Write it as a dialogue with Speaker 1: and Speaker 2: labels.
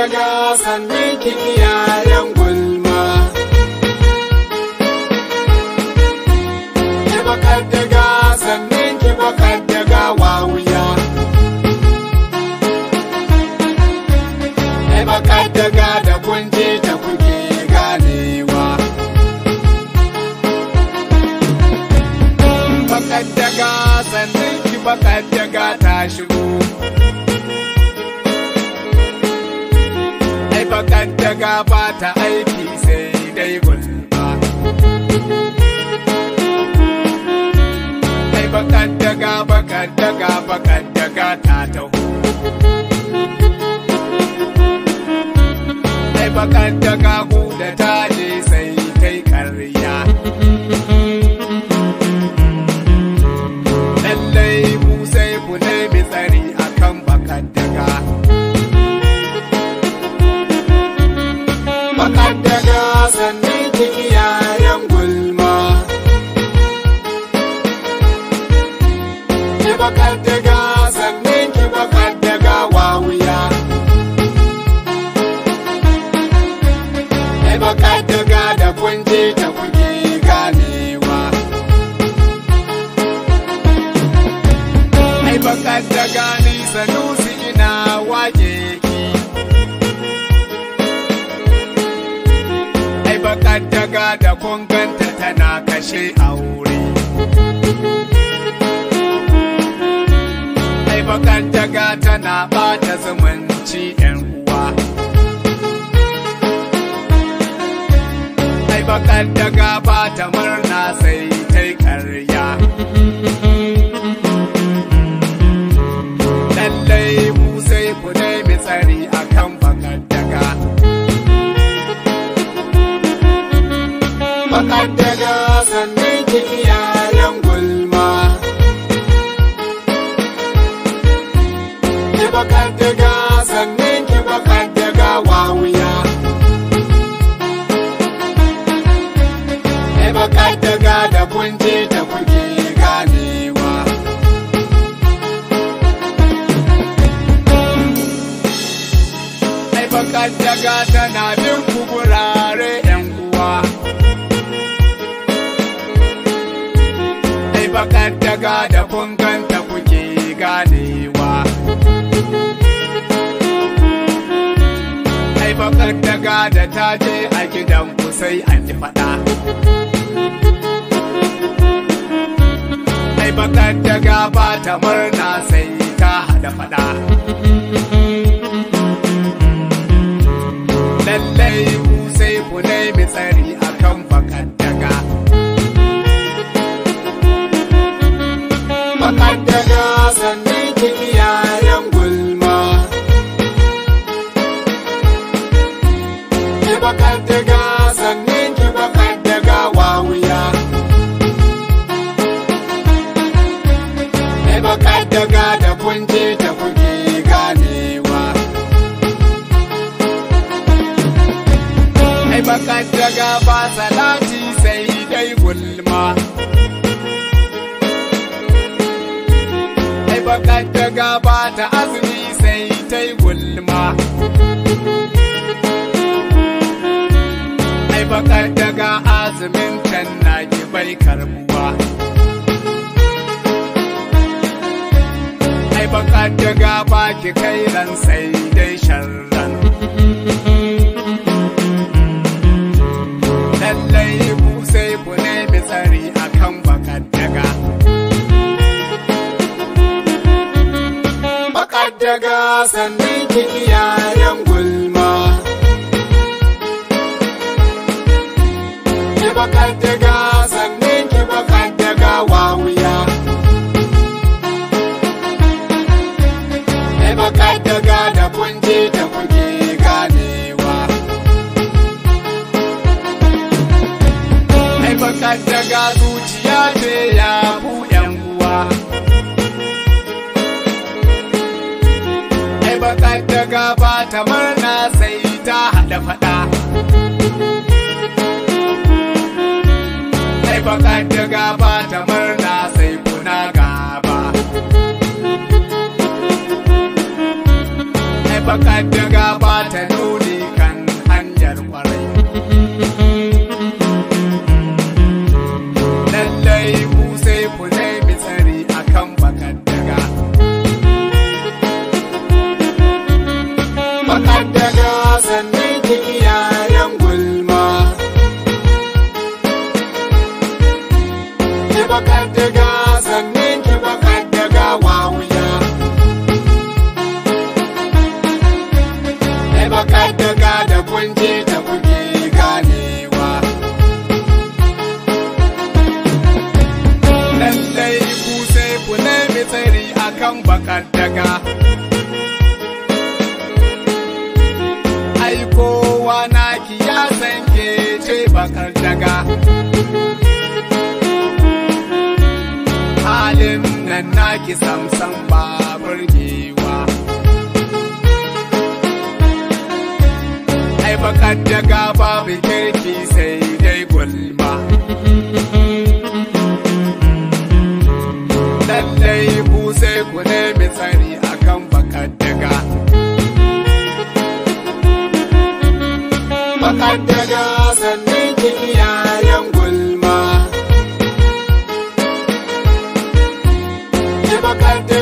Speaker 1: daga sannan ki iyayen gulma. Ki bakar daga sannan ki bakar daga wawuya. Ki bakar daga da kunje ta kuke ganewa. Bakar daga sannan ki bakar daga ta shigo. Bakar daga ba ta aiki sai dai gulma. Ai bakar daga ta taho. Ai bakar daga ku da ta je sai kai karya. Lallai mu sai ku nemi tsari akan bakar daga. Bakar daga sannan ki iyayen gulma. Ki bakar daga sannan ki bakar daga wawuya. Ki bakar daga da kunje ta kuke ganewa. Ai bakar daga ni Sanusi ina wake ki. Bakar daga da kunganta tana kashe aure. Ai bakar daga tana bata zumunci ƴan uwa. Ai bakar daga bata murna sai ta karya. Lallai mu sai ku nemi tsari akan bakar daga. Bakar daga sannan ki iyayen gulma. Ki bakar daga sannan ki bakar daga wawuya. Ki bakar daga da kunje ta kuke ganewa. Ai bakar daga tana bin ku gurare ƴan uwa. Bakar daga da kunganta kuke ganewa. Ai bakar daga da ta je a gidan ku sai an yi faɗa. Ai bakar daga ba ta murna sai ta haɗa faɗa. Lallai ku sai ku nemi tsari akan bakar daga. Bakar daga sannan ki iyayen gulma. Ki bakar daga sannan ki bakar daga wawuya. Ki bakar daga da kunje ta kuke ganewa. Ai bakar daga ba salati sai dai gulma. Bakar daga ba ta azumi sai ta yi gulma. Ai bakar daga azumin can na ki bai karbuwa. Ai bakar daga ba ki kai ran sai dai sharran. Lallai ku sai ku nemi tsari akan bakar daga. Bakar daga sannan ki iyayen gulma. Ki bakar daga sannan ki bakar daga wawuya. Ki bakar daga da kunje ta kuke ganewa. Ai bakar daga zuciya ce ya ku ƴan uwa. Bakar daga ba ta murna sai ta haɗa faɗa. Ai bakar daga ba ta murna sai kuna gaba. bakar daga ba ta nuni kan hanyar kwarai. Lallai ku sai ku nemi tsari akan bakar daga. Bakar daga sannan ki iyayen gulma. Ki bakar daga sannan ki bakar daga wawuya. Bakar daga da kunje ta kuke ganewa. Lallai ku sai ku nemi tsari akan bakar daga. Ai kowa naki ya san ke ce bakar daga. Halin nan naki samsam ba burgewa. Bakar daga babu kirki sai dai gulma. Lallai ku sai ku nemi tsari akan bakar daga. Bakar daga sannan ki iyayen gulma. Ki bakar daga